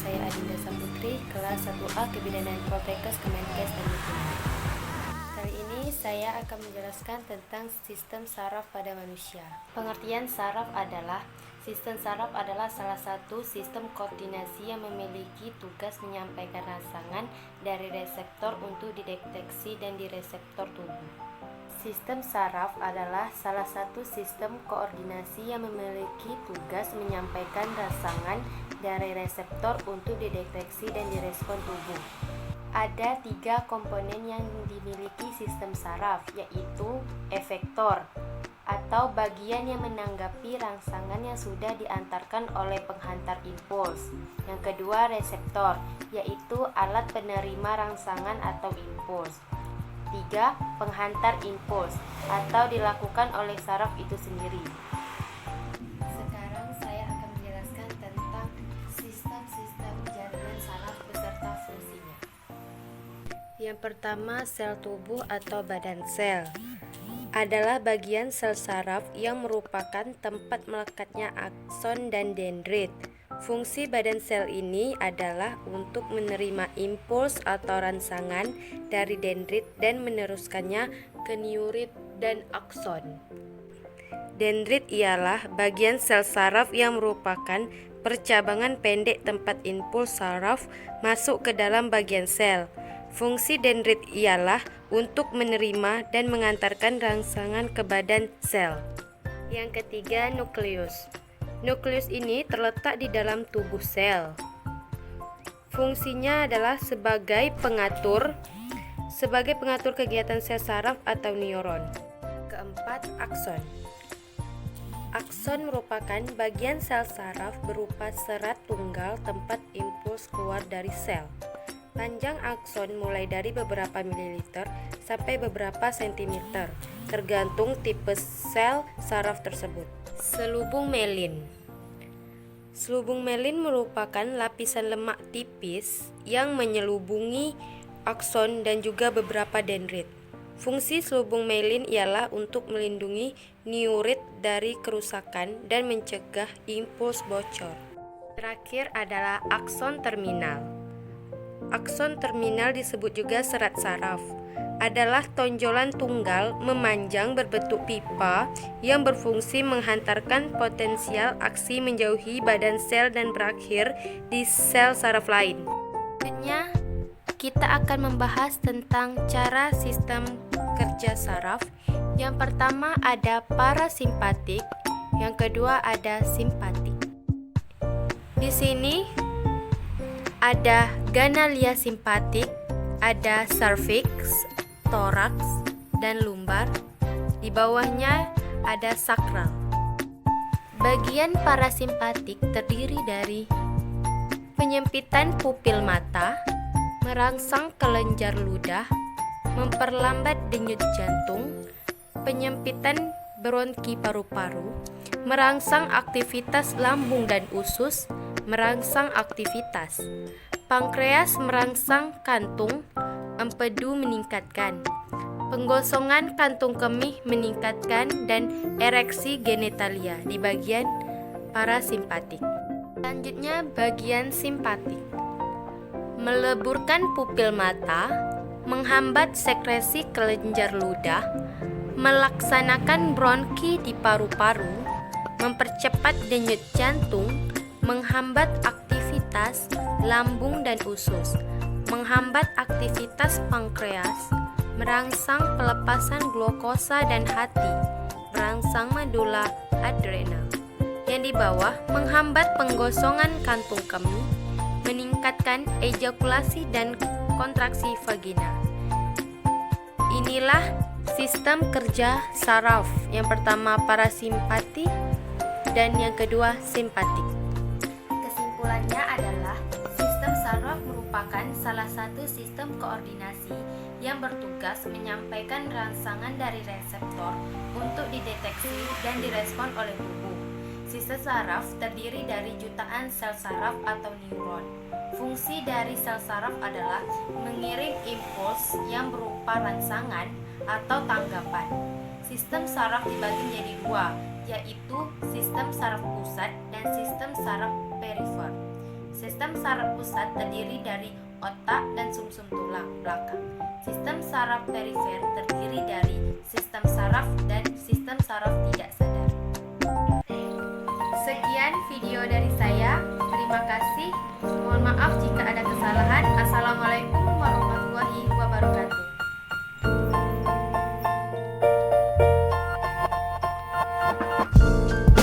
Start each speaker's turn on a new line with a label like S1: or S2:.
S1: saya Adinda Saputri, kelas 1A Kebidanan Poltekkes Kemenkes dan Dikti. Kali ini saya akan menjelaskan tentang sistem saraf pada manusia. Pengertian saraf adalah sistem saraf adalah salah satu sistem koordinasi yang memiliki tugas menyampaikan rangsangan dari reseptor untuk dideteksi dan di reseptor tubuh. Sistem saraf adalah salah satu sistem koordinasi yang memiliki tugas menyampaikan rangsangan dari reseptor untuk dideteksi dan direspon tubuh. Ada 3 komponen yang dimiliki sistem saraf, yaitu efektor atau bagian yang menanggapi rangsangan yang sudah diantarkan oleh penghantar impuls. Yang kedua, reseptor, yaitu alat penerima rangsangan atau impuls. 3. Penghantar impuls atau dilakukan oleh saraf itu sendiri. Sekarang saya akan menjelaskan tentang sistem-sistem jaringan saraf beserta fungsinya. Yang pertama, sel tubuh atau badan sel adalah bagian sel saraf yang merupakan tempat melekatnya akson dan dendrit. Fungsi badan sel ini adalah untuk menerima impuls atau rangsangan dari dendrit dan meneruskannya ke neurit dan akson. Dendrit ialah bagian sel saraf yang merupakan percabangan pendek tempat impuls saraf masuk ke dalam bagian sel. Fungsi dendrit ialah untuk menerima dan mengantarkan rangsangan ke badan sel. Yang ketiga, nukleus. Nukleus ini terletak di dalam tubuh sel. Fungsinya adalah sebagai pengatur kegiatan sel saraf atau neuron. Keempat, akson. Akson merupakan bagian sel saraf berupa serat tunggal tempat impuls keluar dari sel. Panjang akson mulai dari beberapa mililiter sampai beberapa sentimeter, tergantung tipe sel saraf tersebut. Selubung melin. Selubung melin merupakan lapisan lemak tipis yang menyelubungi akson dan juga beberapa dendrit. Fungsi selubung melin ialah untuk melindungi neurit dari kerusakan dan mencegah impuls bocor. Terakhir adalah akson terminal. Akson terminal disebut juga serat saraf, adalah tonjolan tunggal memanjang berbentuk pipa yang berfungsi menghantarkan potensial aksi menjauhi badan sel dan berakhir di sel saraf lain. Selanjutnya, kita akan membahas tentang cara sistem kerja saraf. Yang pertama ada parasimpatik, yang kedua ada simpatik. Di sini ada ganalia simpatik, ada cervix, toraks, dan lumbar. Di bawahnya ada sakral. Bagian parasimpatik terdiri dari penyempitan pupil mata, merangsang kelenjar ludah, memperlambat denyut jantung, penyempitan bronki paru-paru, merangsang aktivitas lambung dan usus, merangsang aktivitas pankreas, merangsang kantung, empedu meningkatkan, penggosongan kantung kemih meningkatkan, dan ereksi genitalia di bagian parasimpatik. Selanjutnya bagian simpatik. Meleburkan pupil mata, menghambat sekresi kelenjar ludah, melaksanakan bronki di paru-paru, mempercepat denyut jantung, menghambat aktivitas lambung dan usus, menghambat aktivitas pankreas, merangsang pelepasan glukosa dan hati, merangsang medula adrenal. Yang di bawah menghambat penggosongan kantung kemih, meningkatkan ejakulasi dan kontraksi vagina. Inilah sistem kerja saraf. Yang pertama parasimpatik dan yang kedua simpatik. Kesimpulannya adalah sistem saraf merupakan salah satu sistem koordinasi yang bertugas menyampaikan rangsangan dari reseptor untuk dideteksi dan direspon oleh tubuh. Sistem saraf terdiri dari jutaan sel saraf atau neuron. Fungsi dari sel saraf adalah mengirim impuls yang berupa rangsangan atau tanggapan. Sistem saraf dibagi menjadi 2, yaitu sistem saraf pusat dan sistem saraf perifer. Sistem saraf pusat terdiri dari otak dan sumsum tulang belakang. Sistem saraf perifer terdiri dari sistem saraf dan sistem saraf tidak sadar. Sekian video dari saya. Terima kasih. Mohon maaf jika ada kesalahan. Assalamualaikum.